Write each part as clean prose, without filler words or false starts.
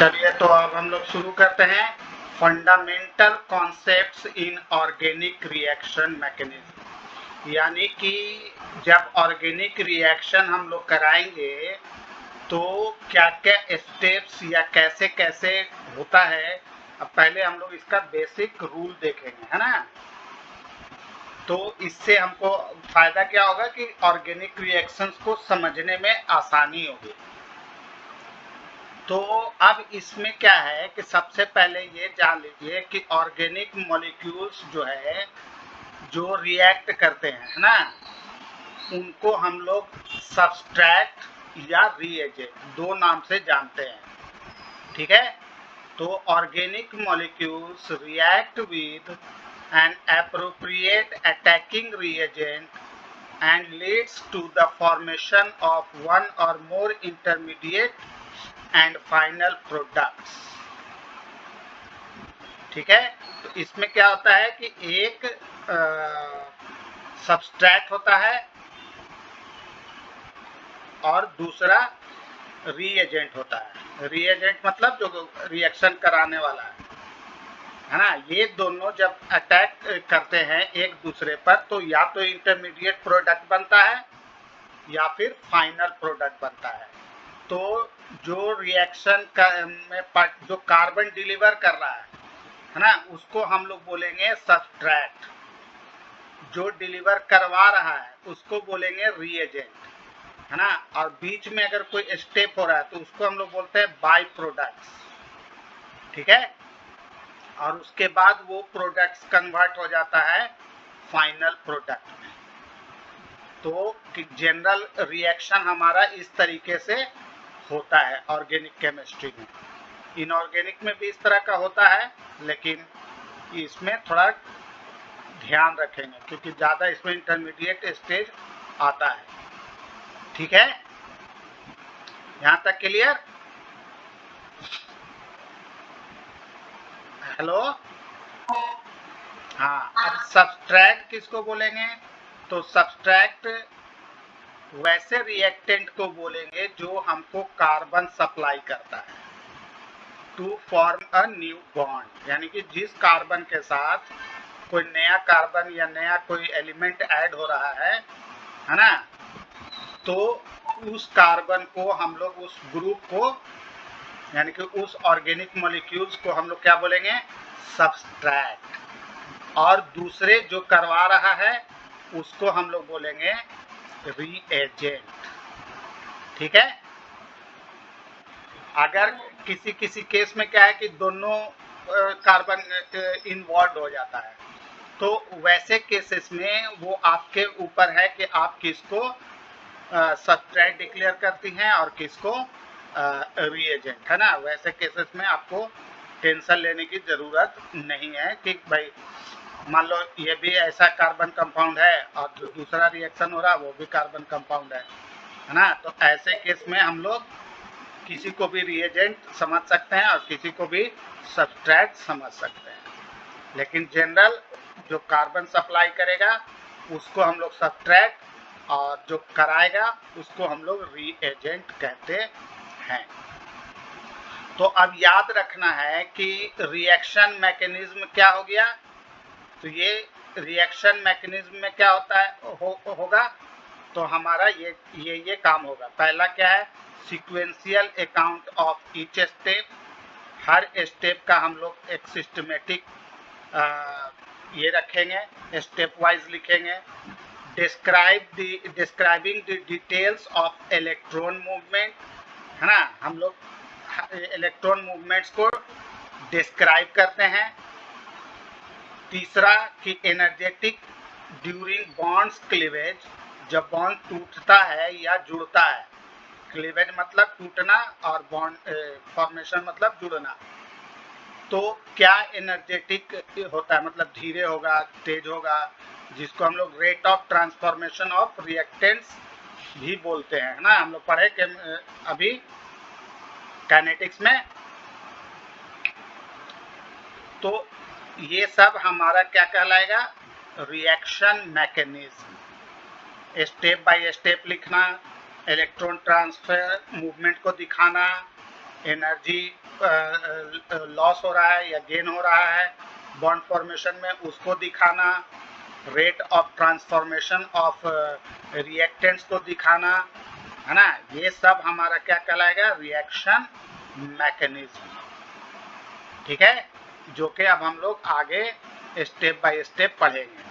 चलिए तो अब हम लोग शुरू करते हैं fundamental concepts in organic reaction mechanism. यानी कि जब ऑर्गेनिक रिएक्शन हम लोग कराएंगे तो क्या क्या स्टेप्स या कैसे कैसे होता है। अब पहले हम लोग इसका बेसिक रूल देखेंगे, है ना। तो इससे हमको फायदा क्या होगा कि ऑर्गेनिक रिएक्शंस को समझने में आसानी होगी। तो अब इसमें क्या है कि सबसे पहले ये जान लीजिए कि ऑर्गेनिक मॉलिक्यूल्स जो है जो रिएक्ट करते हैं, है ना, उनको हम लोग सब्सट्रैक्ट या रिएजेंट दो नाम से जानते हैं। ठीक है, तो organic molecules react with N appropriate attacking reagent and leads to the formation of one or more intermediate and final products। ठीक है, तो इसमें क्या होता है कि एक सब्सट्रैक्ट होता है और दूसरा रीएजेंट होता है। रीएजेंट मतलब जो रिएक्शन कराने वाला है ना। ये दोनों जब अटैक करते हैं एक दूसरे पर तो या तो इंटरमीडिएट प्रोडक्ट बनता है या फिर फाइनल प्रोडक्ट बनता है। तो जो रिएक्शन में जो कार्बन डिलीवर कर रहा है ना, उसको हम लोग बोलेंगे सब्सट्रैक्ट। जो डिलीवर करवा रहा है उसको बोलेंगे रिएजेंट, है ना। और बीच में अगर कोई स्टेप हो रहा है तो उसको हम लोग बोलते हैं बाई प्रोडक्ट्स। ठीक है, और उसके बाद वो प्रोडक्ट्स कन्वर्ट हो जाता है फाइनल प्रोडक्ट में। तो जनरल रिएक्शन हमारा इस तरीके से होता है ऑर्गेनिक केमिस्ट्री में। इनऑर्गेनिक में भी इस तरह का होता है, लेकिन इसमें थोड़ा ध्यान रखेंगे क्योंकि ज़्यादा इसमें इंटरमीडिएट स्टेज आता है। ठीक है, यहाँ तक क्लियर? हेलो, हाँ। अब सब्सट्रैक्ट किसको बोलेंगे? तो सब्सट्रैक्ट वैसे रिएक्टेंट को बोलेंगे जो हमको कार्बन सप्लाई करता है to form a new bond. यानी कि जिस कार्बन के साथ कोई नया कार्बन या नया कोई एलिमेंट ऐड हो रहा है ना, तो उस कार्बन को हम लोग उस ग्रुप को यानी कि उस ऑर्गेनिक मॉलिक्यूल्स को हम लोग क्या बोलेंगे? सब्सट्रैक्ट। और दूसरे जो करवा रहा है उसको हम लोग बोलेंगे रीएजेंट। ठीक है, अगर किसी किसी केस में क्या है कि दोनों कार्बन इन्वॉल्व हो जाता है तो वैसे केसेस में वो आपके ऊपर है कि आप किसको सब्सट्रैक्ट डिक्लेयर करती हैं और किसको रिएजेंट, है ना। वैसे केसेस में आपको टेंशन लेने की ज़रूरत नहीं है कि भाई मान लो ये भी ऐसा कार्बन कंपाउंड है और जो दूसरा रिएक्शन हो रहा है वो भी कार्बन कंपाउंड है ना। तो ऐसे केस में हम लोग किसी को भी रिएजेंट समझ सकते हैं और किसी को भी सब्सट्रैक्ट समझ सकते हैं, लेकिन जनरल जो कार्बन सप्लाई करेगा उसको हम लोग सब्सट्रैक्ट और जो कराएगा उसको हम लोग रीएजेंट कहते हैं। तो अब याद रखना है कि रिएक्शन मैकेनिज्म क्या हो गया। तो ये रिएक्शन मैकेनिज्म में क्या होता है होगा तो हमारा ये काम होगा। पहला क्या है? Sequential account of each step. Her step का हम लोग एक सिस्टमेटिक ये रखेंगे, स्टेप वाइज लिखेंगे। Describing the details of electron movement, है ना। हम लोग इलेक्ट्रॉन मूवमेंट्स को डिस्क्राइब करते हैं। तीसरा कि एनर्जेटिक ड्यूरिंग बॉन्ड्स क्लीवेज, जब बॉन्ड टूटता है या जुड़ता है। क्लीवेज मतलब टूटना और बॉन्ड फॉर्मेशन मतलब जुड़ना। तो क्या एनर्जेटिक होता है, मतलब धीरे होगा, तेज होगा, जिसको हम लोग rate of transformation of reactants भी बोलते हैं, ना। हम लोग पढ़े कि अभी काइनेटिक्स में। तो ये सब हमारा क्या कहलाएगा? Reaction mechanism. Step by step लिखना, इलेक्ट्रॉन ट्रांसफर मूवमेंट को दिखाना, एनर्जी लॉस हो रहा है या गेन हो रहा है बॉन्ड फॉर्मेशन में, उसको दिखाना, rate of transformation of reactants को दिखाना, है ना, ये सब हमारा क्या कहलाएगा, रिएक्शन मैकेनिज्म। ठीक है, जो कि अब हम लोग आगे स्टेप बाय स्टेप पढ़ेंगे।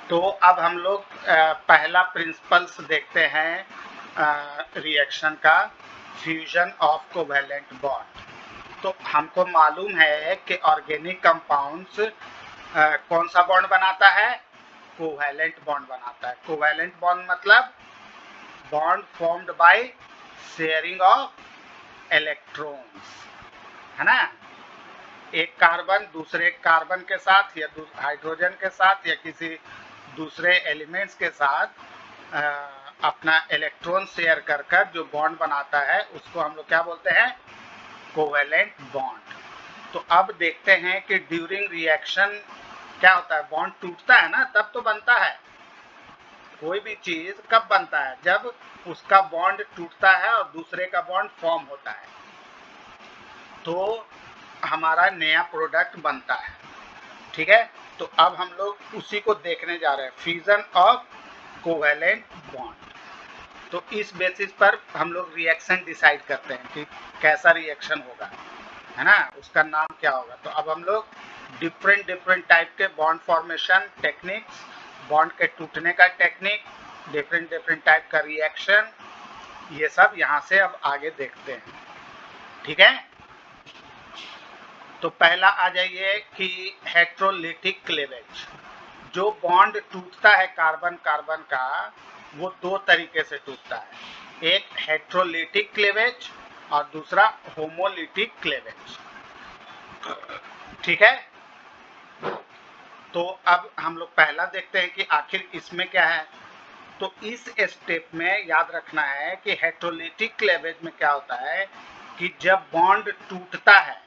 तो अब हम लोग पहला प्रिंसिपल्स देखते हैं रिएक्शन का, फ्यूजन ऑफ कोवैलेंट बॉन्ड। तो हमको मालूम है कि ऑर्गेनिक कंपाउंड्स कौन सा बॉन्ड बनाता है, कोवैलेंट बॉन्ड बनाता है। कोवैलेंट बॉन्ड मतलब bond formed by sharing of electrons, है ना, एक कार्बन दूसरे कार्बन के साथ या हाइड्रोजन के साथ या किसी दूसरे एलिमेंट्स के साथ अपना इलेक्ट्रॉन शेयर कर कर जो बॉन्ड बनाता है उसको हम लोग क्या बोलते हैं, कोवैलेंट बॉन्ड। तो अब देखते हैं कि ड्यूरिंग रिएक्शन क्या होता है, बॉन्ड टूटता है ना तब तो बनता है। कोई भी चीज कब बनता है, जब उसका बॉन्ड टूटता है और दूसरे का बॉन्ड फॉर्म होता है, तो हमारा नया प्रोडक्ट बनता है। ठीक है, तो अब हम लोग उसी को देखने जा रहे हैं, फ्यूजन ऑफ कोवैलेंट बॉन्ड। तो इस बेसिस पर हम लोग रिएक्शन डिसाइड करते हैं कि कैसा रिएक्शन होगा, है ना, उसका नाम क्या होगा। तो अब हम लोग डिफरेंट टाइप के बॉन्ड फॉर्मेशन टेक्निक्स, बॉन्ड के टूटने का टेक्निक, डिफरेंट टाइप का रिएक्शन, ये सब यहाँ से अब आगे देखते हैं। ठीक है, तो पहला आ जाइए कि हेट्रोलिटिक क्लेवेज। जो बॉन्ड टूटता है कार्बन कार्बन का, वो दो तरीके से टूटता है, एक हेट्रोलिटिक क्लेवेज और दूसरा होमोलिटिक क्लेवेज। ठीक है, तो अब हम लोग पहला देखते हैं कि आखिर इसमें क्या है। तो इस स्टेप में याद रखना है कि हेट्रोलिटिक क्लेवेज में क्या होता है कि जब बॉन्ड टूटता है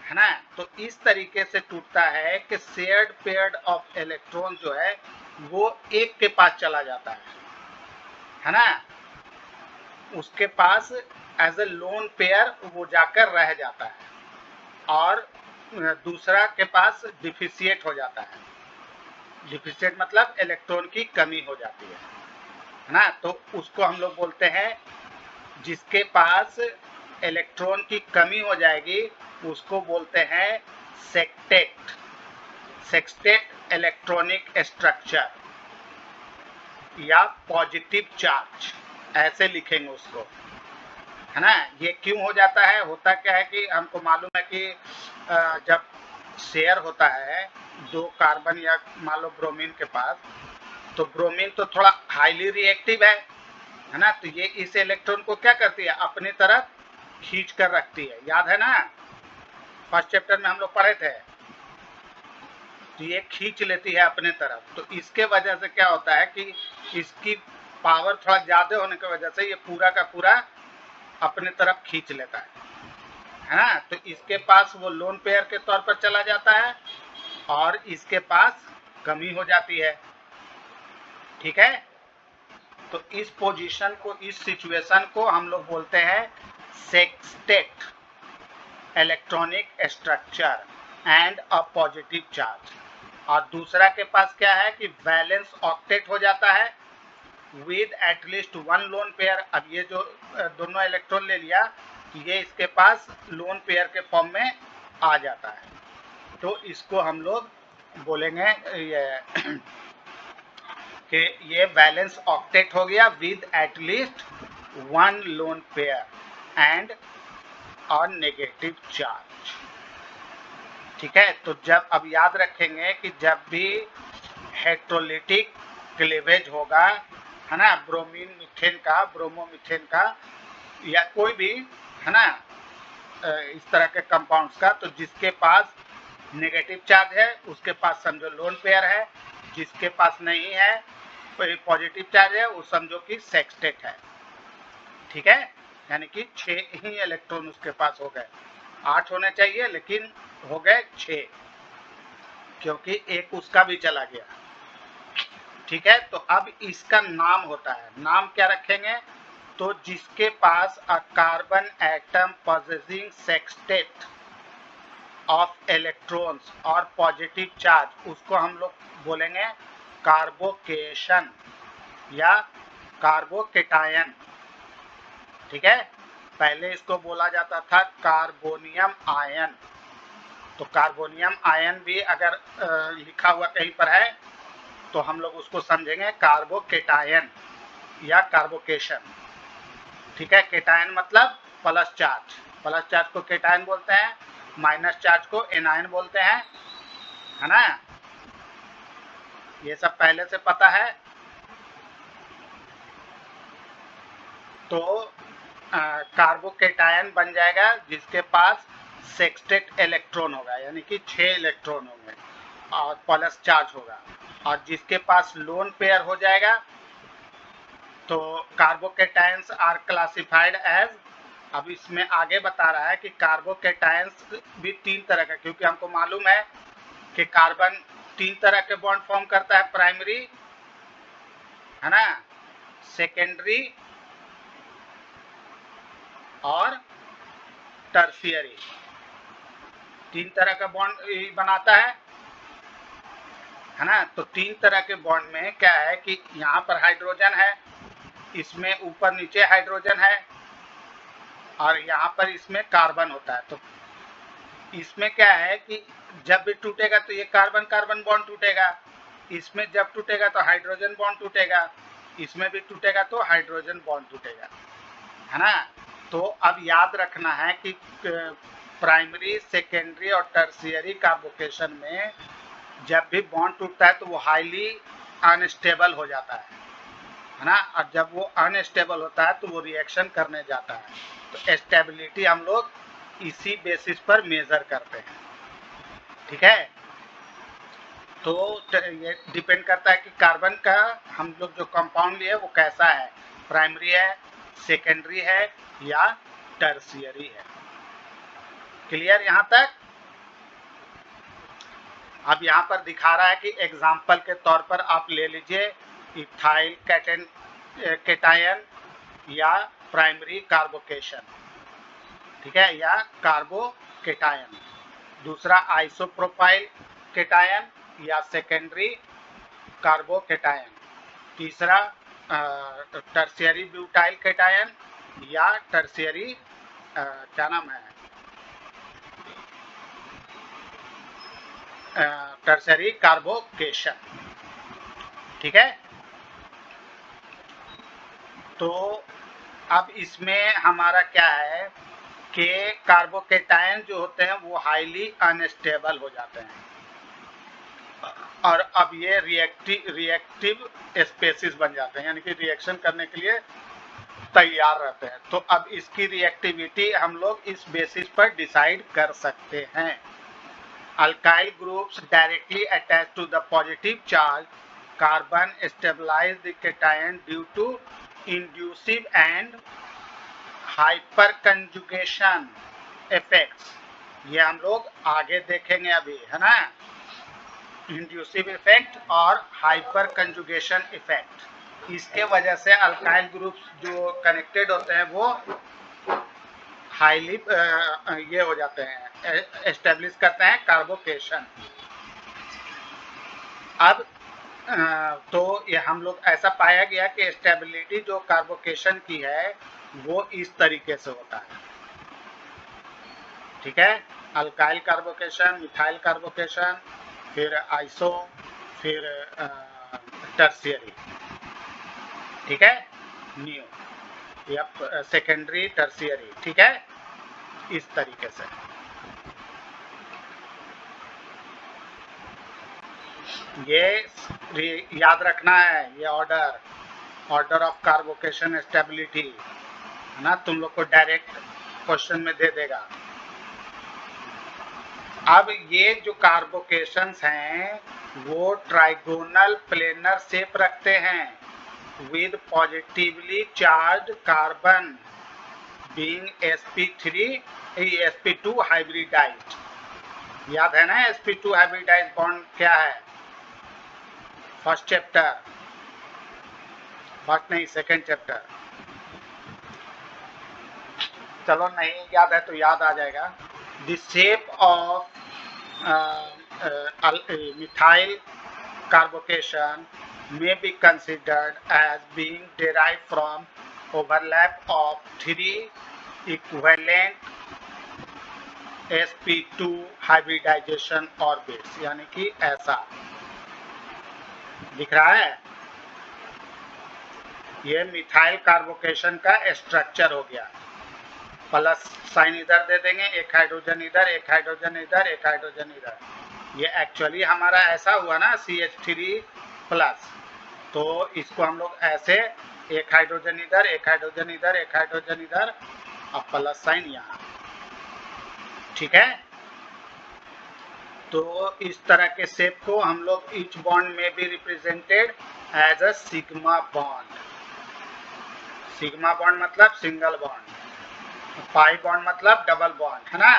ना, तो इस तरीके से टूटता है कि शेयर्ड पेयर्ड ऑफ इलेक्ट्रॉन जो है वो एक के पास चला जाता है ना, उसके पास एज ए लोन पेयर वो जाकर रह जाता है और दूसरा के पास डिफिशिएट हो जाता है। डिफिशिएट मतलब इलेक्ट्रॉन की कमी हो जाती है ना, तो उसको हम लोग बोलते हैं, जिसके पास इलेक्ट्रॉन की कमी हो जाएगी उसको बोलते हैं सेक्टेट, सेक्टेट इलेक्ट्रॉनिक स्ट्रक्चर या पॉजिटिव चार्ज, ऐसे लिखेंगे उसको, है ना। ये क्यों हो जाता है, होता क्या है कि हमको मालूम है कि जब शेयर होता है दो कार्बन या मान लो ब्रोमीन के पास, तो ब्रोमीन तो थोड़ा हाईली रिएक्टिव है ना, तो ये इस इलेक्ट्रॉन को क्या करती है, अपनी तरफ खींच कर रखती है, याद है ना, फर्स्ट चैप्टर में हम लोग पढ़े थे। तो ये खींच लेती है अपने तरफ, तो इसके वजह से क्या होता है कि इसकी पावर थोड़ा ज्यादा होने की वजह से ये पूरा का पूरा अपने तरफ खींच लेता है ना, तो इसके पास वो लोन पेयर के तौर पर चला जाता है और इसके पास कमी हो जाती है। ठीक है, तो इस पोजीशन को, इस सिचुएशन को हम लोग बोलते हैं sextet electronic structure and a positive charge. और दूसरा के पास क्या है कि वैलेंस ऑक्टेट हो जाता है with at least one lone pair. अब ये जो दोनों इलेक्ट्रॉन ले लिया, ये इसके पास लोन पेयर के फॉर्म में आ जाता है, तो इसको हम लोग बोलेंगे ये कि ये वैलेंस ऑक्टेट हो गया with at least one lone pair and और नेगेटिव चार्ज। ठीक है, तो जब अब याद रखेंगे कि जब भी हेट्रोलिटिक क्लीवेज होगा, है ना, ब्रोमीन मीथेन का, ब्रोमोमीथेन का या कोई भी, है ना, इस तरह के कंपाउंड्स का, तो जिसके पास नेगेटिव चार्ज है उसके पास समझो लोन पेयर है, जिसके पास नहीं है पॉजिटिव चार्ज है वो समझो कि सेक्सटेट है। ठीक है, यानी कि 6 ही इलेक्ट्रॉन उसके पास हो गए, 8 होने चाहिए लेकिन हो गए 6। क्योंकि एक उसका भी चला गया। ठीक है, तो अब इसका नाम होता है, नाम क्या रखेंगे? तो जिसके पास a carbon atom possessing sextet of electrons और पॉजिटिव चार्ज, उसको हम लोग बोलेंगे कार्बोकेशन या कार्बोकेटायन। ठीक है, पहले इसको बोला जाता था कार्बोनियम आयन। तो कार्बोनियम आयन भी अगर लिखा हुआ कहीं पर है तो हम लोग उसको समझेंगे कार्बोकेटायन या कार्बोकेशन। ठीक है, केटायन मतलब प्लस चार्ज, प्लस चार्ज को केटायन बोलते हैं, माइनस चार्ज को एनायन बोलते हैं, है ना? ये सब पहले से पता है। तो कार्बोकेटायन बन जाएगा जिसके पास सेक्सटेट इलेक्ट्रॉन होगा, यानी कि 6 इलेक्ट्रॉन होंगे और प्लस चार्ज होगा, और जिसके पास लोन पेयर हो जाएगा तो कार्बोकेटायंस आर क्लासिफाइड एज। अब इसमें आगे बता रहा है कि कार्बोकेटायंस भी 3 तरह का, क्योंकि हमको मालूम है कि कार्बन 3 तरह के बॉन्ड फॉर्म करता है, प्राइमरी, है ना, सेकेंडरी और टर्शियरी। 3 तरह का बॉन्ड बनाता है ना? तो 3 तरह के बॉन्ड में क्या है कि यहाँ पर हाइड्रोजन है, इसमें ऊपर नीचे हाइड्रोजन है, और यहाँ पर इसमें कार्बन होता है। तो इसमें क्या है कि जब भी टूटेगा तो ये कार्बन कार्बन बॉन्ड टूटेगा, इसमें जब टूटेगा तो हाइड्रोजन बॉन्ड टूटेगा, इसमें भी टूटेगा तो हाइड्रोजन बॉन्ड टूटेगा, है ना? तो अब याद रखना है कि प्राइमरी, सेकेंडरी और टर्शियरी कार्बोकेशन में जब भी बॉन्ड टूटता है तो वो हाईली अनस्टेबल हो जाता है ना? और जब वो अनस्टेबल होता है तो वो रिएक्शन करने जाता है। तो स्टेबिलिटी हम लोग इसी बेसिस पर मेजर करते हैं। ठीक है, तो ये डिपेंड करता है कि कार्बन का हम लोग जो कंपाउंड लिए वो कैसा है, प्राइमरी है, सेकेंडरी है या टर्शियरी है। क्लियर यहाँ तक? अब यहाँ पर दिखा रहा है कि एग्जाम्पल के तौर पर आप ले लीजिए इथाइल केटायन या प्राइमरी कार्बोकेशन, ठीक है, या कार्बोकेटायन। दूसरा आइसोप्रोपाइल केटायन या सेकेंडरी कार्बोकेटायन। तीसरा टर्शियरी ब्यूटाइल केटायन या टर्शियरी क्या नाम है, टर्शियरी कार्बोकेशन। ठीक है, तो अब इसमें हमारा क्या है कि कार्बोकेटायन जो होते हैं वो हाईली अनस्टेबल हो जाते हैं, और अब ये रिएक्टिव स्पेसिस बन जाते हैं, यानी कि रिएक्शन करने के लिए तैयार रहते हैं। तो अब इसकी रिएक्टिविटी हम लोग इस बेसिस पर डिसाइड कर सकते हैं। Alkyl groups directly attach to the positive charge carbon stabilize the cation due to inductive and hyperconjugation effects. ये हम लोग आगे देखेंगे अभी, है ना? इंड्यूसिव इफेक्ट और हाइपर कंजुगेशन इफेक्ट, इसके वजह से अल्काइल ग्रुप्स जो कनेक्टेड होते हैं वो हाईली ये हो जाते हैं, एस्टेब्लिश करते हैं कार्बोकेशन। अब तो ये हम लोग ऐसा पाया गया कि स्टेबिलिटी जो कार्बोकेशन की है वो इस तरीके से होता है। ठीक है, अल्काइल कार्बोकेशन, मिथाइल कार्बोकेशन, फिर आइसो, फिर टर्शियरी, ठीक है, न्यू या सेकेंडरी टर्शियरी। ठीक है, इस तरीके से। ये याद रखना है, ये ऑर्डर ऑफ कार्बोकेशन स्टेबिलिटी, है ना? तुम लोग को डायरेक्ट क्वेश्चन में दे देगा। अब ये जो कार्बोकेशंस हैं वो ट्राइगोनल प्लेनर शेप रखते हैं with positively charged carbon being sp2 hybridized। याद है ना sp2 हाइब्रिडाइज बॉन्ड क्या है? फर्स्ट चैप्टर, फर्स्ट नहीं सेकेंड चैप्टर। चलो नहीं याद है तो याद आ जाएगा। The shape of methyl carbocation may be considered as being derived from overlap of three equivalent sp2 hybridization orbits, यानी कि ऐसा दिख रहा है। ये मिथाइल कार्बोकेशन का स्ट्रक्चर हो गया। प्लस साइन इधर दे देंगे, एक हाइड्रोजन इधर, एक हाइड्रोजन इधर, एक हाइड्रोजन इधर। ये एक्चुअली हमारा ऐसा हुआ ना CH3 प्लस, तो इसको हम लोग ऐसे एक हाइड्रोजन इधर, एक हाइड्रोजन इधर, एक हाइड्रोजन इधर, अब प्लस साइन यहाँ। ठीक है, तो इस तरह के शेप को हम लोग ईच बॉन्ड में भी represented as a sigma bond. Sigma bond मतलब सिंगल बॉन्ड, पाई बॉन्ड मतलब डबल बॉन्ड, है ना।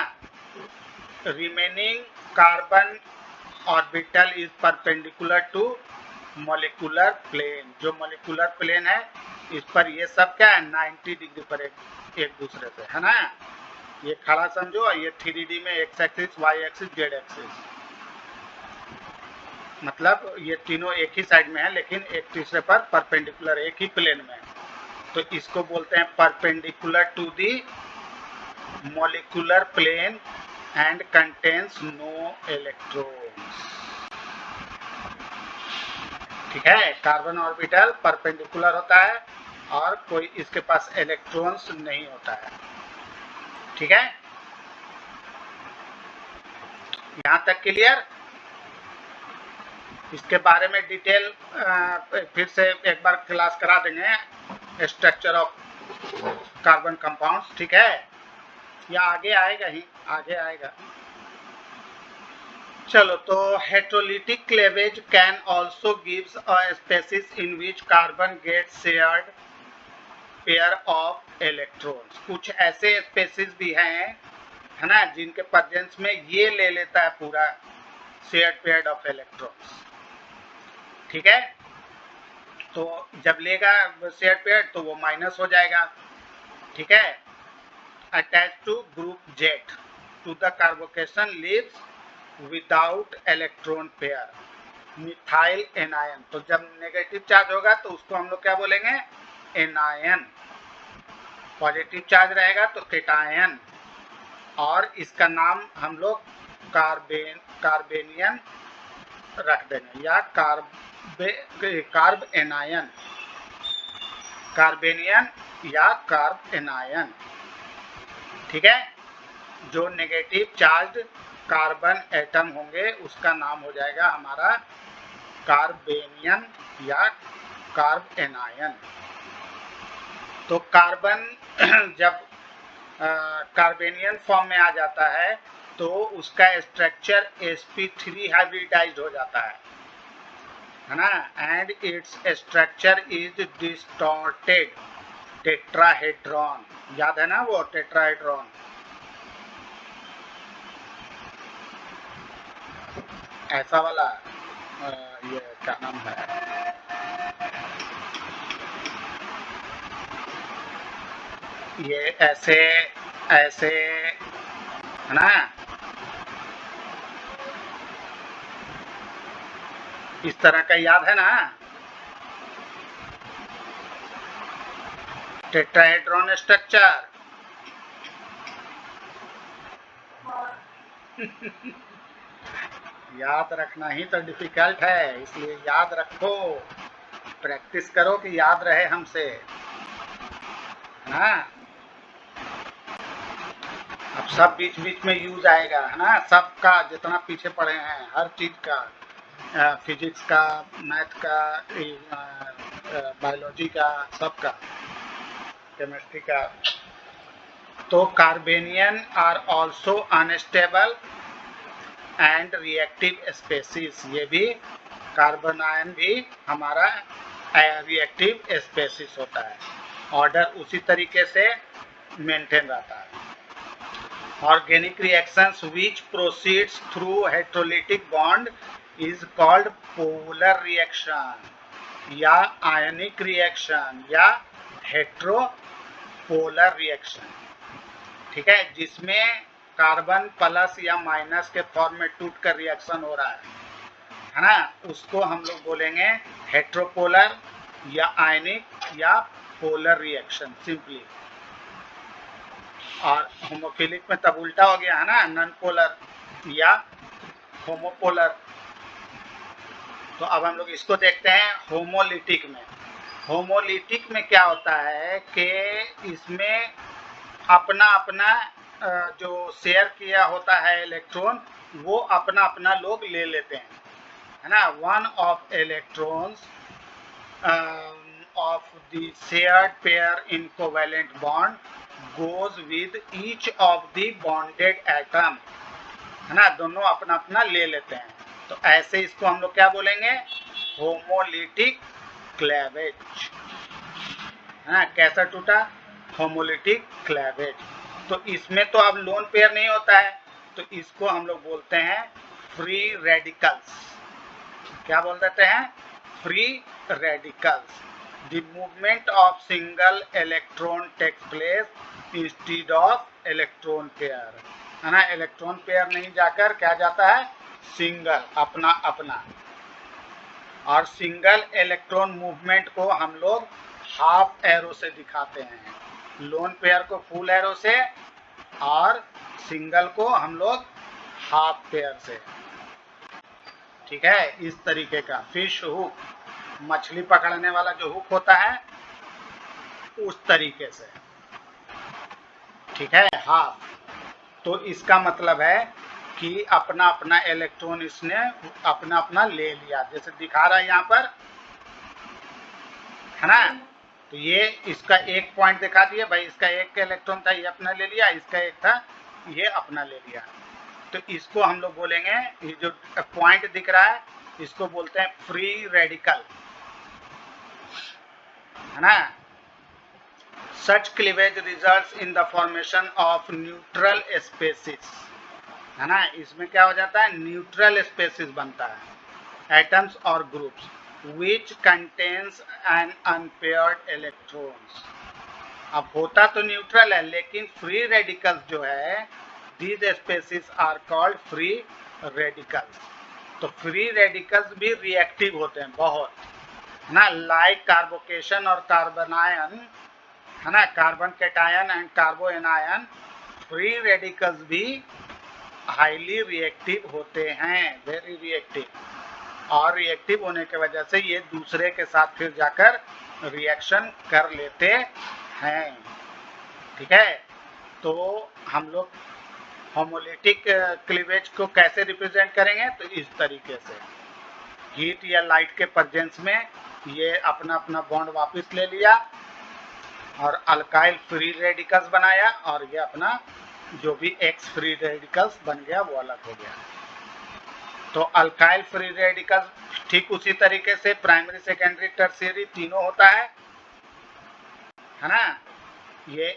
Remaining carbon orbital is perpendicular to molecular plane. जो मॉलिक्यूलर प्लेन है इस पर ये सब क्या है 90 डिग्री पर एक दूसरे से, है ना। ये खड़ा समझो, और ये 3D में X axis, Y axis, Z axis, मतलब ये तीनों एक ही साइड में है लेकिन एक दूसरे पर परपेंडिकुलर, एक ही प्लेन में। तो इसको बोलते हैं perpendicular to the molecular plane and contains no electrons. ठीक है, कार्बन ऑर्बिटल परपेंडिकुलर होता है और कोई इसके पास इलेक्ट्रॉन्स नहीं होता है। ठीक है, यहां तक क्लियर। इसके बारे में डिटेल फिर से एक बार क्लास करा देंगे, स्ट्रक्चर ऑफ कार्बन कंपाउंड्स। ठीक है, या आगे आएगा ही, आगे आएगा। चलो, तो heterolytic cleavage can also gives a species in which carbon get shared pair of electrons. कुछ ऐसे स्पेसिस भी हैं, है ना, जिनके प्रेजेंस में ये ले लेता है पूरा शेयर्ड पेयर ऑफ इलेक्ट्रॉन्स। ठीक है, तो जब लेगा शेयर्ड पेयर तो वो माइनस हो जाएगा। ठीक है, attach to group Z to the carbocation leaves without electron pair methyl anion. तो जब नेगेटिव चार्ज होगा तो उसको हम लोग क्या बोलेंगे, एनायन। पॉजिटिव चार्ज रहेगा तो केटायन, और इसका नाम हम लोग कार्बेनियन रख देंगे, या कार्ब एनायन, कार्बेनियन या कार्ब एनायन। ठीक है, जो नेगेटिव चार्ज कार्बन एटम होंगे उसका नाम हो जाएगा हमारा कार्बेनियन या कार्ब एनायन। तो कार्बन जब कार्बेनियन फॉर्म में आ जाता है तो उसका स्ट्रक्चर sp3 हाइब्रिडाइज्ड हो जाता है ना, and its structure is distorted tetrahedron. याद है ना वो टेट्राहेड्रॉन, ऐसा वाला, ये क्या नाम है, ये ऐसे ऐसे, है ना, इस तरह का याद है ना, टेट्राहेड्रॉन स्ट्रक्चर। याद रखना ही तो डिफिकल्ट है, इसलिए याद रखो, प्रैक्टिस करो कि याद रहे हमसे, है ना। अब सब बीच बीच में यूज आएगा, है ना, सबका जितना पीछे पढ़े हैं हर चीज का, फिजिक्स का, मैथ का, बायोलॉजी का, सबका, केमिस्ट्री का। तो carbanions are also unstable and reactive species. ये भी कार्बन आयन भी हमारा रिएक्टिव स्पेसीज होता है, ऑर्डर उसी तरीके से मेंटेन रहता है। Organic reactions which proceeds through heterolytic bond is called polar reaction या ionic reaction या heteropolar reaction। ठीक है, जिसमें कार्बन प्लस या माइनस के फॉर्म में टूट कर रिएक्शन हो रहा है ना, उसको हम लोग बोलेंगे हेट्रोपोलर या आयनिक या पोलर रिएक्शन सिंपली। और होमोफिलिक में तब उल्टा हो गया है ना, नॉन पोलर या होमोपोलर। तो अब हम लोग इसको देखते हैं होमोलिटिक में। होमोलिटिक में क्या होता है कि इसमें अपना अपना जो शेयर किया होता है इलेक्ट्रॉन, वो अपना अपना लोग ले लेते हैं, है ना। One of electrons of the shared pair in covalent bond goes with each of the bonded atom, है ना, दोनों अपना अपना ले लेते हैं। तो ऐसे इसको हम लोग क्या बोलेंगे, होमोलिटिक क्लेवेज, है ना। कैसा टूटा, होमोलिटिक क्लेवेज। तो इसमें तो अब लोन पेयर नहीं होता है, तो इसको हम लोग बोलते हैं फ्री रेडिकल्स। क्या बोल देते हैं, free radicals. The movement of single electron takes place instead of electron pair, है ना। इलेक्ट्रॉन पेयर नहीं जाकर क्या जाता है, सिंगल, अपना अपना। और सिंगल इलेक्ट्रॉन मूवमेंट को हम लोग हाफ एरो से दिखाते हैं, लोन पेयर को फुल एरो से और सिंगल को हम लोग हाफ पेयर से। ठीक है, इस तरीके का फिश हुक, मछली पकड़ने वाला जो हुक होता है, उस तरीके से। ठीक है, हाफ। तो इसका मतलब है कि अपना अपना इलेक्ट्रॉन इसने अपना अपना ले लिया, जैसे दिखा रहा है यहाँ पर, है ना। तो ये इसका एक पॉइंट दिखा दिया भाई, इसका एक इलेक्ट्रॉन था, ये अपना ले लिया, इसका एक था, ये अपना ले लिया। तो इसको हम लोग बोलेंगे, ये जो पॉइंट दिख रहा है इसको बोलते हैं फ्री रेडिकल, है ना। Such cleavage results in the formation of neutral species, है ना। इसमें क्या हो जाता है, न्यूट्रल स्पेसिस बनता है, एटम्स और groups which contains an unpaired electrons। अब होता तो न्यूट्रल है, लेकिन फ्री रेडिकल्स जो है, these species are called free radicals। तो फ्री रेडिकल्स भी रिएक्टिव होते हैं बहुत, है ना, लाइक कार्बोकेशन और कार्बनायन, है ना, carbon cation and कार्बो anion. Free radicals भी हाईली रिएक्टिव होते हैं, वेरी रिएक्टिव। और रिएक्टिव होने की वजह से ये दूसरे के साथ फिर जाकर रिएक्शन कर लेते हैं। ठीक है, तो हम लोग होमोलिटिक क्लीवेज को कैसे रिप्रेजेंट करेंगे, तो इस तरीके से, हीट या लाइट के प्रेजेंस में ये अपना अपना बॉन्ड वापस ले लिया और अल्काइल फ्री रेडिकल्स बनाया, और ये अपना जो भी एक्स फ्री रेडिकल्स बन गया वो अलग हो गया। तो अल्काइल फ्री रेडिकल्स ठीक उसी तरीके से प्राइमरी सेकेंडरी टर्शियरी तीनों होता है ना। ये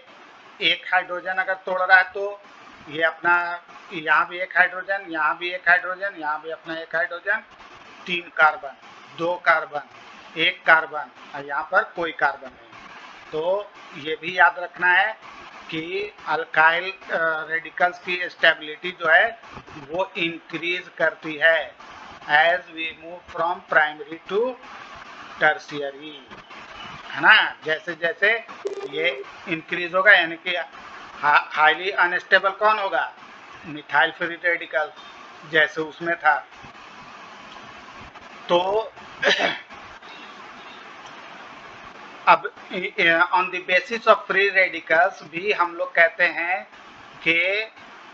एक हाइड्रोजन अगर तोड़ रहा है तो ये अपना, यहाँ भी एक हाइड्रोजन, यहाँ भी एक हाइड्रोजन, यहाँ भी अपना एक हाइड्रोजन, 3 कार्बन, 2 कार्बन, 1 कार्बन, और यहाँ पर कोई कार्बन नहीं। तो ये भी याद रखना है कि अल्काइल रेडिकल्स की स्टेबिलिटी जो है वो इंक्रीज करती है as we move from primary to tertiary, है ना। जैसे जैसे ये इंक्रीज होगा, यानी कि हाईली अनस्टेबल कौन होगा, मिथाइल फ्री रेडिकल, जैसे उसमें था। तो अब on the basis of free radicals भी हम लोग कहते हैं कि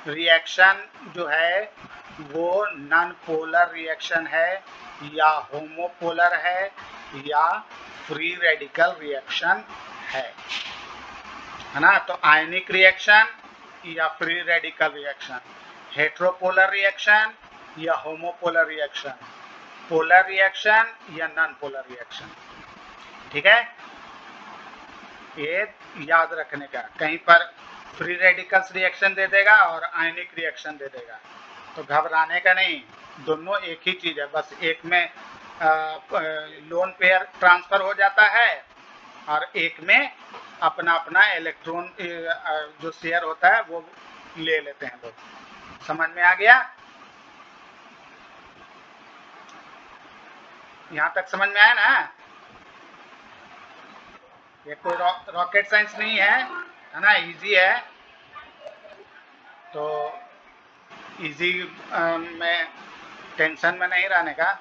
रिएक्शन जो है वो नॉन पोलर रिएक्शन है, या होमोपोलर है, या फ्री रेडिकल रिएक्शन है ना। तो आयनिक रिएक्शन या फ्री रेडिकल रिएक्शन, हेट्रोपोलर रिएक्शन या होमोपोलर रिएक्शन, पोलर रिएक्शन या नॉन पोलर रिएक्शन। ठीक है, ये याद रखने का, कहीं पर फ्री रेडिकल्स रिएक्शन दे देगा और आयनिक रिएक्शन दे देगा। तो घबराने का नहीं, दोनों एक ही चीज है, बस एक में लोन पेयर ट्रांसफर हो जाता है और एक में अपना अपना इलेक्ट्रॉन जो शेयर होता है वो ले लेते हैं लोग। समझ में आ गया? यहाँ तक समझ में आया ना? ये कोई रॉकेट साइंस नहीं है ना, इजी है। तो इजी में टेंशन में नहीं रहने का।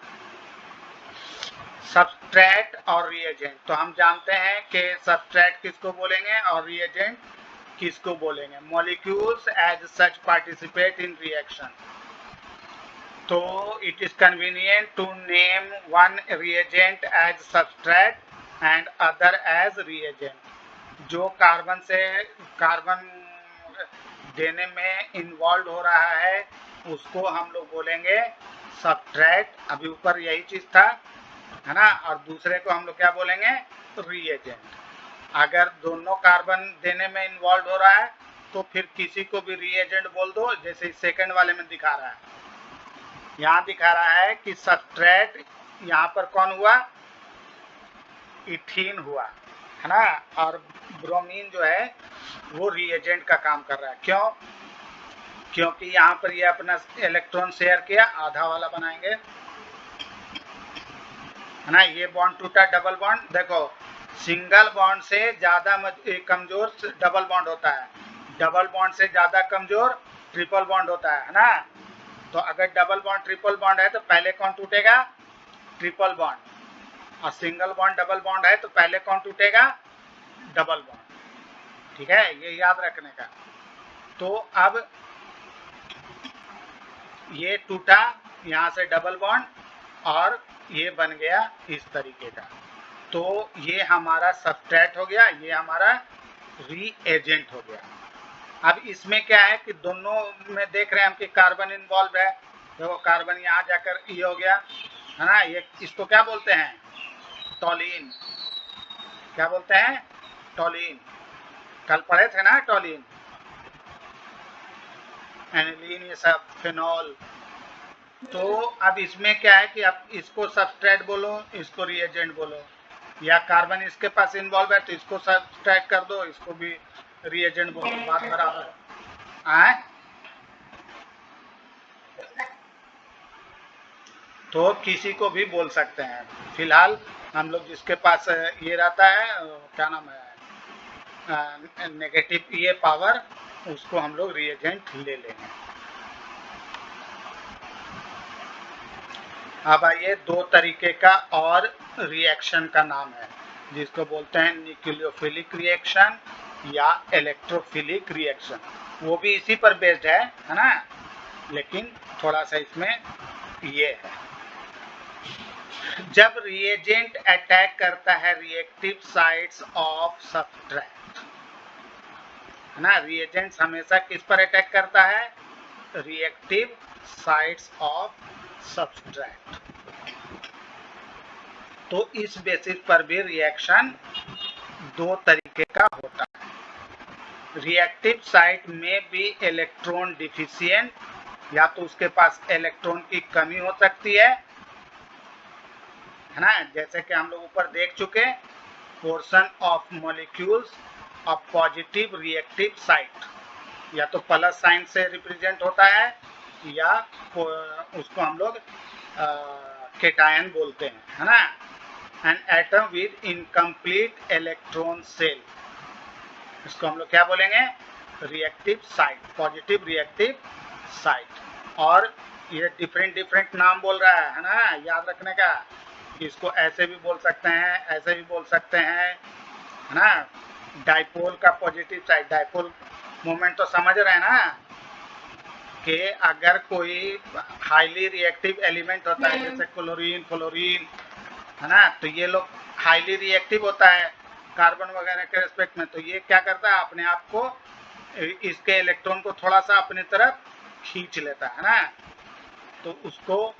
सबस्ट्रेट और रिएजेंट, तो हम जानते हैं कि सबस्ट्रेट किसको बोलेंगे और रिएजेंट किसको बोलेंगे। Molecules as such participate in reaction, तो it is convenient to name one reagent as substrate and other as reagent. जो कार्बन से कार्बन देने में इन्वॉल्व हो रहा है उसको हम लोग बोलेंगे सबस्ट्रेट, अभी ऊपर यही चीज था, है ना। और दूसरे को हम लोग क्या बोलेंगे? रिएजेंट। अगर दोनों कार्बन देने में इन्वॉल्व हो रहा है तो फिर किसी को भी रिएजेंट बोल दो, जैसे सेकंड वाले में दिखा रहा है। यहाँ दिखा रहा है कि सबस्ट्रेट, यहाँ पर कौन हुआ? इथीन हुआ, है ना। और ब्रोमीन जो है वो रिएजेंट का काम कर रहा है। क्यों? क्योंकि यहाँ पर ये अपना इलेक्ट्रॉन शेयर किया, आधा वाला बनाएंगे, है ना। ये बॉन्ड टूटा, डबल बॉन्ड, देखो सिंगल बॉन्ड से ज्यादा कमजोर डबल बॉन्ड होता है, डबल बॉन्ड से ज्यादा कमजोर ट्रिपल बॉन्ड होता है ना। तो अगर डबल बॉन्ड ट्रिपल बॉन्ड है तो पहले कौन टूटेगा? Triple bond. और सिंगल बॉन्ड डबल बॉन्ड है तो पहले कौन टूटेगा? Double bond. ठीक है, ये याद रखने का। तो अब ये टूटा, यहाँ से डबल बॉन्ड, और ये बन गया इस तरीके का। तो ये हमारा सबस्ट्रेट हो गया, ये हमारा रीएजेंट हो गया। अब इसमें क्या है कि दोनों में देख रहे हैं हम कि कार्बन इन्वॉल्व है। देखो कार्बन यहाँ जाकर ये हो गया, है ना। ये इसको क्या बोलते हैं? टॉलिन। क्या बोलते हैं? टॉलिन। कल पढ़े थे ना टॉलिन, एनिलीन, ये सब, फिनॉल। तो अब इसमें क्या है कि आप इसको सबस्ट्रेट बोलो, इसको रिएजेंट बोलो, या कार्बन इसके पास इन्वॉल्व है तो इसको सबस्ट्रेट कर दो, इसको भी रिएजेंट बोलो, बात बराबर है। तो किसी को भी बोल सकते हैं। फिलहाल हम लोग जिसके पास ये रहता है, क्या नाम है, नेगेटिव ये पावर, उसको हम लोग रिएजेंट ले लेंगे। अब आइए, दो तरीके का और रिएक्शन का नाम है, जिसको बोलते हैं न्यूक्लियोफिलिक रिएक्शन या इलेक्ट्रोफिलिक रिएक्शन। वो भी इसी पर बेस्ड है ना, लेकिन थोड़ा सा इसमें ये है। जब रिएजेंट अटैक करता है रिएक्टिव साइट्स ऑफ सबस्ट्रेट, है ना। रिएजेंट्स हमेशा किस पर अटैक करता है? Reactive sites of substrate. तो इस बेसिस पर भी रिएक्शन दो तरीके का होता है। रिएक्टिव साइट में भी इलेक्ट्रॉन डिफिशिएंट, या तो उसके पास इलेक्ट्रॉन की कमी हो सकती है ना, जैसे कि हम लोग ऊपर देख चुके, portion of molecules of positive reactive site, या तो प्लस साइन से रिप्रेजेंट होता है या उसको हम लोग केटायन बोलते हैं, है ना। An atom with incomplete electron shell, इसको हम लोग क्या बोलेंगे? Reactive site, positive reactive site. और ये डिफरेंट नाम बोल रहा है ना, याद रखने का। इसको ऐसे भी बोल सकते हैं, ऐसे भी बोल सकते हैं, है ना। डाइपोल का पॉजिटिव साइड, डाइपोल मोमेंट तो समझ रहे हैं ना, कि अगर कोई हाईली रिएक्टिव एलिमेंट होता है जैसे क्लोरीन, फ्लोरीन, है ना, तो ये लोग हाईली रिएक्टिव होता है कार्बन वगैरह के रेस्पेक्ट में। तो ये क्या करता है? अपने आप को, इसके इलेक्ट्रॉन को थोड़ा सा अपनी तरफ खींच लेता है ना। तो उसको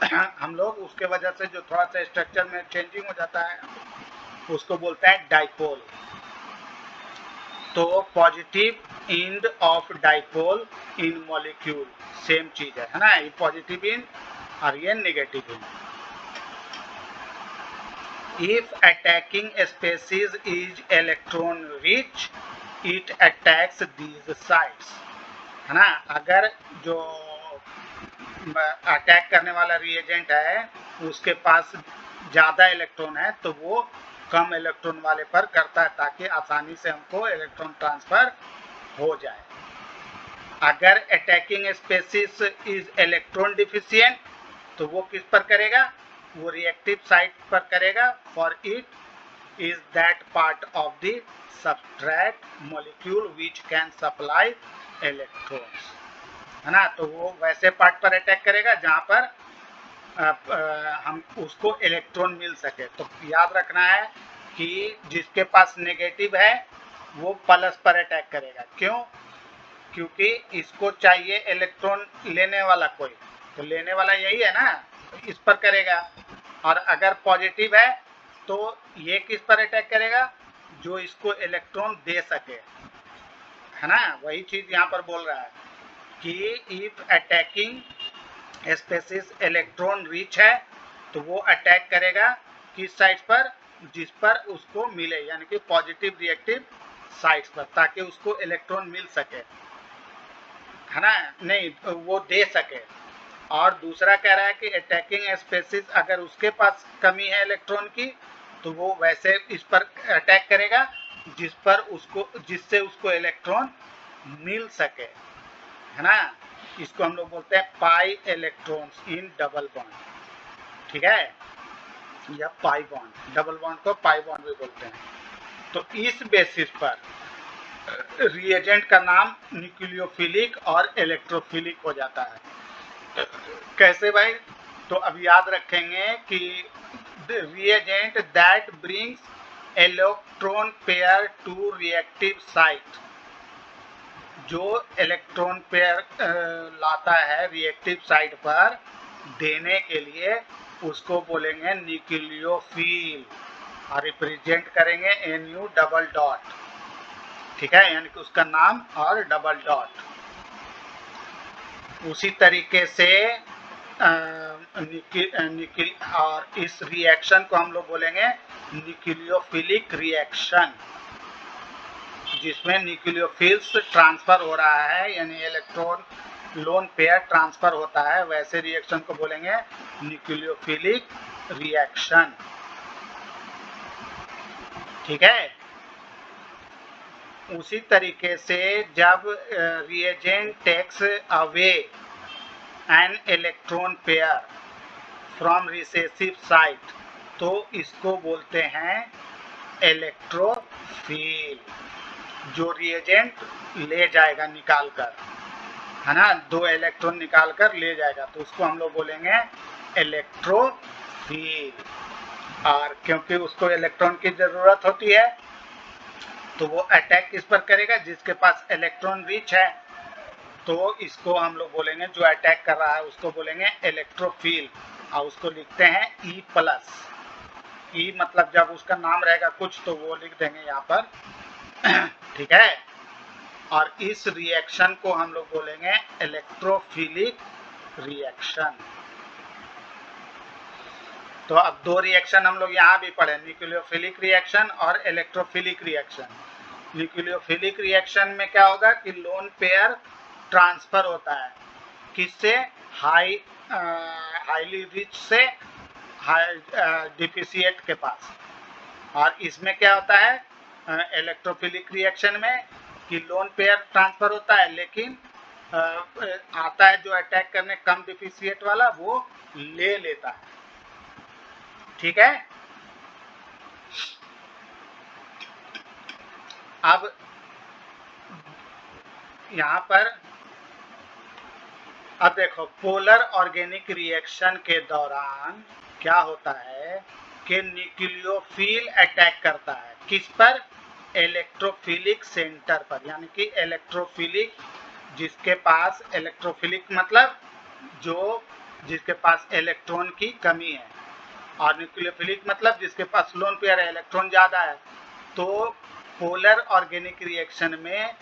हम लोग उसके वजह से जो थोड़ा सा स्ट्रक्चर में चेंजिंग हो जाता है उसको बोलते हैं डाइपोल। तो positive end of dipole in molecule, same चीज है ना, ये पॉजिटिव इन और ये negative in. If attacking species is electron rich it attacks these sites, है ना। अगर जो अटैक करने वाला रिएजेंट है उसके पास ज़्यादा इलेक्ट्रॉन है तो वो कम इलेक्ट्रॉन वाले पर करता है ताकि आसानी से हमको इलेक्ट्रॉन ट्रांसफर हो जाए। अगर attacking species is electron deficient तो वो किस पर करेगा, वो रिएक्टिव साइट पर करेगा। For it is that part of the substrate molecule which can supply electrons, है ना। तो वो वैसे पार्ट पर अटैक करेगा जहां पर हम उसको इलेक्ट्रॉन मिल सके। तो याद रखना है कि जिसके पास नेगेटिव है वो प्लस पर अटैक करेगा। क्यों? क्योंकि इसको चाहिए इलेक्ट्रॉन लेने वाला कोई, तो लेने वाला यही है ना, तो इस पर करेगा। और अगर पॉजिटिव है तो ये किस पर अटैक करेगा, जो इसको इलेक्ट्रॉन दे सके, है ना। वही चीज यहाँ पर बोल रहा है कि if attacking species electron rich है तो वो अटैक करेगा किस साइड पर, जिस पर उसको मिले, यानी कि पॉजिटिव रिएक्टिव साइड्स पर, ताकि उसको इलेक्ट्रॉन मिल सके, है ना, नहीं वो दे सके। और दूसरा कह रहा है कि अटैकिंग स्पेसीज अगर उसके पास कमी है इलेक्ट्रॉन की तो वो वैसे इस पर अटैक करेगा जिस पर उसको, जिससे उसको इलेक्ट्रॉन मिल सके, है ना। इसको हम लोग बोलते हैं pi electrons in double bond, ठीक है, या पाई बॉन्ड, डबल बॉन्ड को पाई बॉन्ड भी बोलते हैं। तो इस बेसिस पर रिएजेंट का नाम न्यूक्लियोफिलिक और इलेक्ट्रोफिलिक हो जाता है। कैसे भाई? तो अब याद रखेंगे कि reagent that brings electron pair to reactive site, जो इलेक्ट्रॉन पेयर लाता है रिएक्टिव साइट पर देने के लिए, उसको बोलेंगे न्यूक्लियोफिल और रिप्रेजेंट करेंगे NU डबल डॉट, ठीक है, यानी कि उसका नाम और डबल डॉट। उसी तरीके से और इस रिएक्शन को हम लोग बोलेंगे न्यूक्लियोफिलिक रिएक्शन, जिसमें न्यूक्लियोफिल्स ट्रांसफर हो रहा है, यानी इलेक्ट्रॉन लोन पेयर ट्रांसफर होता है, वैसे रिएक्शन को बोलेंगे न्यूक्लियोफिलिक रिएक्शन, ठीक है। उसी तरीके से जब reagent takes away an electron pair from recessive site तो इसको बोलते हैं इलेक्ट्रोफिल। जो रिएजेंट ले जाएगा निकाल कर, है ना, 2 इलेक्ट्रॉन निकाल कर ले जाएगा तो उसको हम लोग बोलेंगे इलेक्ट्रोफिल। और क्योंकि उसको इलेक्ट्रॉन की जरूरत होती है तो वो अटैक किस पर करेगा, जिसके पास इलेक्ट्रॉन रिच है, तो इसको हम लोग बोलेंगे, जो अटैक कर रहा है उसको बोलेंगे इलेक्ट्रोफिल, और उसको लिखते हैं E+। E मतलब जब उसका नाम रहेगा कुछ तो वो लिख देंगे यहाँ पर, ठीक है। और इस रिएक्शन को हम लोग बोलेंगे इलेक्ट्रोफिलिक रिएक्शन। तो अब 2 रिएक्शन हम लोग यहाँ भी पढ़े, न्यूक्लियोफिलिक रिएक्शन और इलेक्ट्रोफिलिक रिएक्शन। न्यूक्लियोफिलिक रिएक्शन में क्या होगा कि लोन पेयर ट्रांसफर होता है, किससे, हाईली रिच से डिफिशिएंट के पास। और इसमें क्या होता है इलेक्ट्रोफिलिक रिएक्शन में कि लोन पेयर ट्रांसफर होता है, लेकिन आता है जो अटैक करने कम डिफिशिएंट वाला, वो ले लेता है, ठीक है। अब यहाँ पर अब देखो, पोलर ऑर्गेनिक रिएक्शन के दौरान क्या होता है कि न्यूक्लियोफिल अटैक करता है किस पर, इलेक्ट्रोफिलिक सेंटर पर, यानी कि इलेक्ट्रोफिलिक, जिसके पास इलेक्ट्रोफिलिक मतलब जो जिसके पास इलेक्ट्रॉन की कमी है, और न्यूक्लियोफिलिक मतलब जिसके पास लोन पेयर है, इलेक्ट्रॉन ज़्यादा है। तो पोलर ऑर्गेनिक रिएक्शन में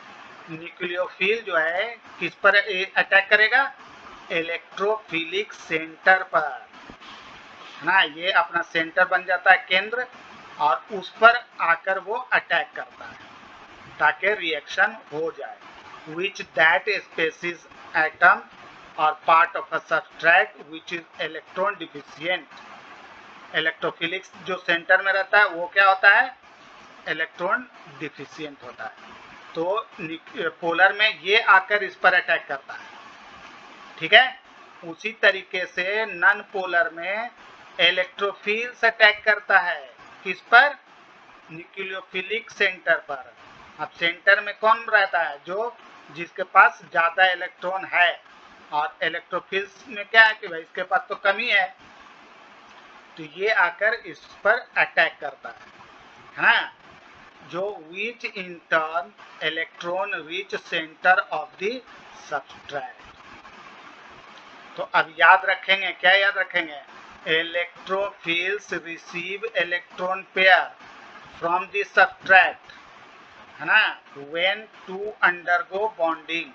न्यूक्लियोफिल जो है किस पर अटैक करेगा? इलेक्ट्रोफिलिक सेंटर पर, है ना। ये अपना सेंटर बन जाता है, केंद्र, और उस पर आकर वो अटैक करता है ताकि रिएक्शन हो जाए। विच दैट स्पेसीज एटम और part of a substrate which is electron deficient. Electrophilic जो सेंटर में रहता है वो क्या होता है? इलेक्ट्रॉन डिफिशिएंट होता है। तो पोलर में ये आकर इस पर अटैक करता है, ठीक है। उसी तरीके से नॉन पोलर में इलेक्ट्रोफिल्स अटैक करता है, किस पर? न्यूक्लियोफिलिक सेंटर पर। अब सेंटर में कौन रहता है? जो जिसके पास ज्यादा इलेक्ट्रॉन है, और इलेक्ट्रोफिल्स में क्या है कि भाई इसके पास तो कमी है, तो ये आकर इस पर अटैक करता है ना। जो which in turn electron rich centre of the substrate. तो अब याद रखेंगे, क्या याद रखेंगे? Electrophiles receive electron pair from the substrate, है ना, when to undergo bonding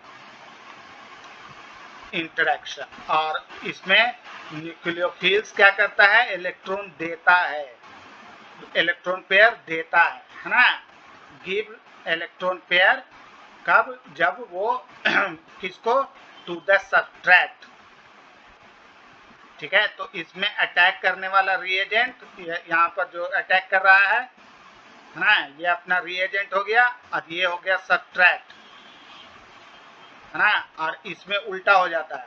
interaction. और इसमें न्यूक्लियोफिल्स क्या करता है? इलेक्ट्रॉन देता है, इलेक्ट्रॉन पेयर देता है ना। गिव इलेक्ट्रॉन पेयर कब? जब वो किसको? टू द सबस्ट्रेट, ठीक है। तो इसमें अटैक करने वाला रिएजेंट, यहाँ पर जो अटैक कर रहा है ना, ये अपना रिएजेंट हो गया, और ये हो गया सबस्ट्रेट, है ना। और इसमें उल्टा हो जाता है,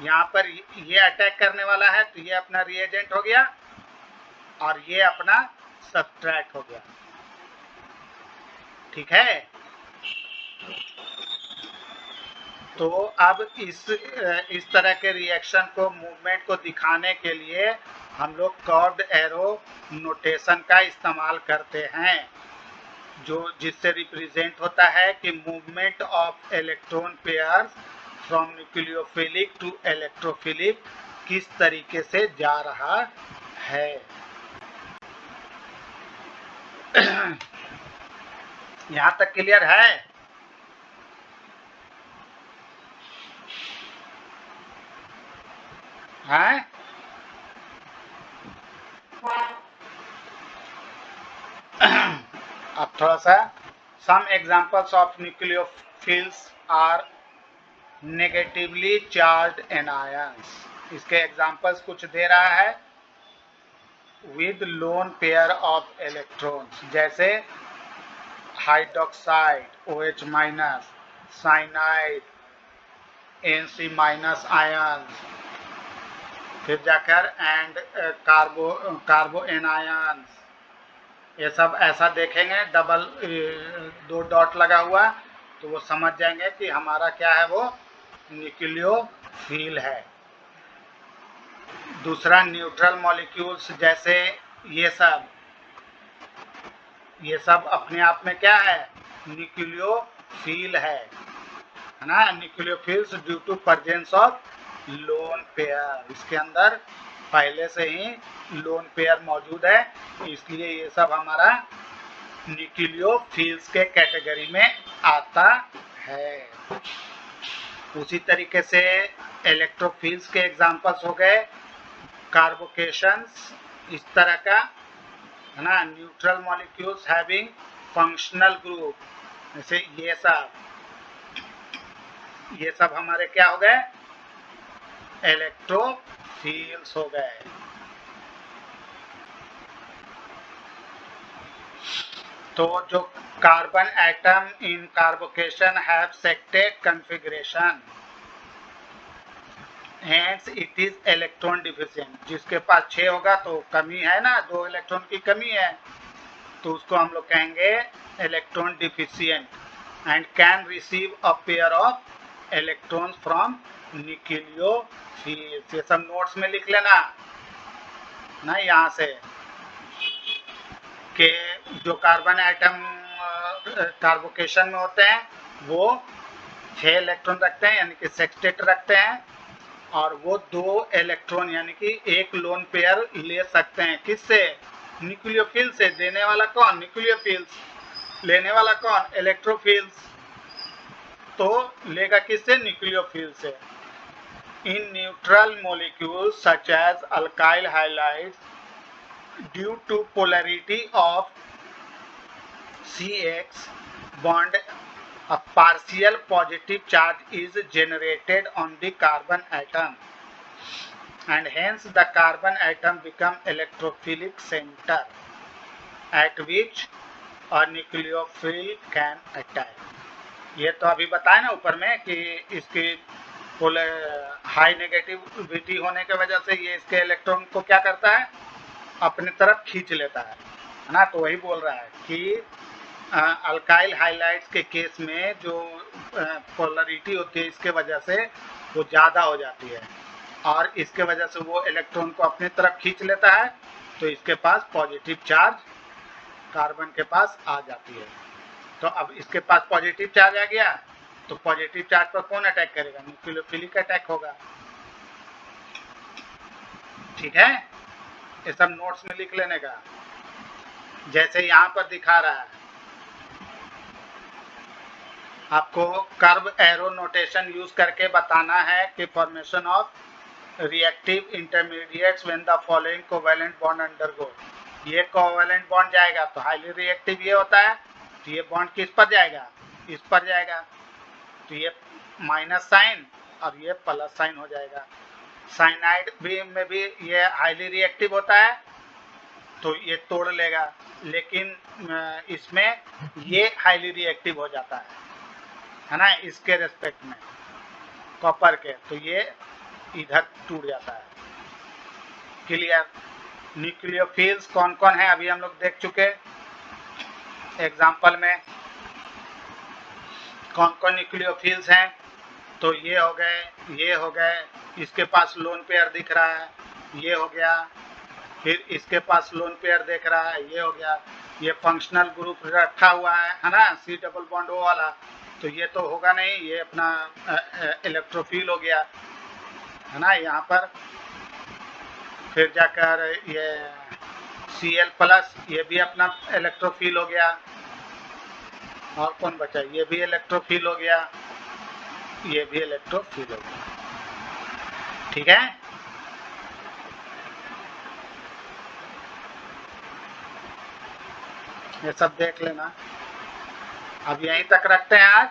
यहाँ पर ये अटैक करने वाला है तो ये अपना रिएजेंट हो गया, और ये अपना सबस्ट्रेट हो गया, ठीक है। तो अब इस तरह के रिएक्शन को, मूवमेंट को दिखाने के लिए हम लोग कर्व्ड एरो नोटेशन का इस्तेमाल करते हैं, जो जिससे रिप्रेजेंट होता है कि movement of electron pairs from nucleophilic to electrophilic किस तरीके से जा रहा है। यहां तक क्लियर है? हैं? अब थोड़ा सा some examples of nucleophiles are negatively charged anions. इसके एग्जांपल्स कुछ दे रहा है। With lone pair of electrons, जैसे hydroxide OH minus, cyanide NC- ions, फिर जाकर एंड कार्बो एनायंस, ये सब ऐसा देखेंगे डबल 2 डॉट लगा हुआ, तो वो समझ जाएंगे कि हमारा क्या है, वो न्यूक्लियोफिल है। दूसरा न्यूट्रल मॉलिक्यूल्स, जैसे ये सब अपने आप में क्या है? न्यूक्लियोफिल है ना। Nucleophiles due to presence of lone pair, इसके अंदर पहले से ही लोन पेयर मौजूद है, इसलिए ये सब हमारा न्यूक्लियोफिल्स के कैटेगरी में आता है। उसी तरीके से इलेक्ट्रोफिल्स के एग्जांपल्स हो गए कार्बोकेशंस, इस तरह का, है ना। Neutral molecules having functional group, जैसे ये सब हमारे क्या हो गए? इलेक्ट्रोफिल्स हो गए। तो जो carbon atom in carbocation have sextet configuration, hence it is electron deficient. जिसके पास 6 होगा तो कमी है ना, 2 इलेक्ट्रॉन की कमी है, तो उसको हम लोग कहेंगे electron deficient, and can receive a pair of electron from nucleophiles. ये सब नोट्स में लिख लेना ना, यहाँ से कि जो कार्बन एटम कार्बोकेशन में होते हैं वो 6 इलेक्ट्रॉन रखते हैं, यानी कि सेक्सटेट रखते हैं, और वो 2 इलेक्ट्रॉन यानी कि एक लोन पेयर ले सकते हैं। किससे? न्यूक्लियोफिल से। देने वाला कौन? न्यूक्लियोफिल्स। लेने वाला कौन? इलेक्ट्रोफिल्स। तो लेगा किससे? न्यूक्लियोफिल से। In neutral molecules such as alkyl halides due to polarity of CX bond, a partial positive charge is generated on the carbon atom and hence the carbon atom become electrophilic center at which a nucleophile can attack. ये तो अभी बताया ना ऊपर में कि इसकी high negativity होने की वजह से ये इसके इलेक्ट्रॉन को क्या करता है? अपनी तरफ खींच लेता है ना। तो वही बोल रहा है कि अल्काइल हाइलाइट्स के केस में जो पोलरिटी होती है इसके वजह से वो ज़्यादा हो जाती है और इसके वजह से वो इलेक्ट्रॉन को अपनी तरफ खींच लेता है, तो इसके पास पॉजिटिव चार्ज कार्बन के पास आ जाती है। तो अब इसके पास पॉजिटिव चार्ज आ गया, तो पॉजिटिव चार्ज पर कौन अटैक करेगा? न्यूक्लियोफिलिक अटैक होगा। ठीक है, ये सब नोट्स में लिख लेने का, जैसे यहाँ पर दिखा रहा है। आपको कर्व एरो नोटेशन यूज करके बताना है कि formation of reactive intermediates when the following covalent bond undergo. ये कोवैलेंट बॉन्ड जाएगा तो हाईली रिएक्टिव ये होता है, तो ये बॉन्ड किस पर जाएगा? इस पर जाएगा, तो ये माइनस साइन और ये प्लस साइन हो जाएगा। साइनाइड भी में भी ये हाईली रिएक्टिव होता है, तो ये तोड़ लेगा, लेकिन इसमें ये हाईली रिएक्टिव हो जाता है ना, इसके रेस्पेक्ट में कॉपर के, तो ये इधर टूट जाता है। क्लियर? न्यूक्लियोफिल्स कौन कौन है अभी हम लोग देख चुके एग्जाम्पल में, कौन कौन न्यूक्लियोफिल्स हैं। तो ये हो गए, ये हो गए, इसके पास लोन पेयर दिख रहा है, ये हो गया, फिर इसके पास लोन पेयर देख रहा है, ये हो गया, ये फंक्शनल ग्रुप रखा हुआ है ना, C डबल बॉन्ड ओ वाला, तो ये तो होगा नहीं, ये अपना इलेक्ट्रोफिल हो गया है ना यहाँ पर। फिर जाकर ये Cl प्लस, ये भी अपना इलेक्ट्रोफिल हो गया। और कौन बचा? ये भी इलेक्ट्रोफिल हो गया, ये भी इलेक्ट्रोफिल हो गया। ठीक है, ये सब देख लेना। अब यहीं तक रखते हैं आज।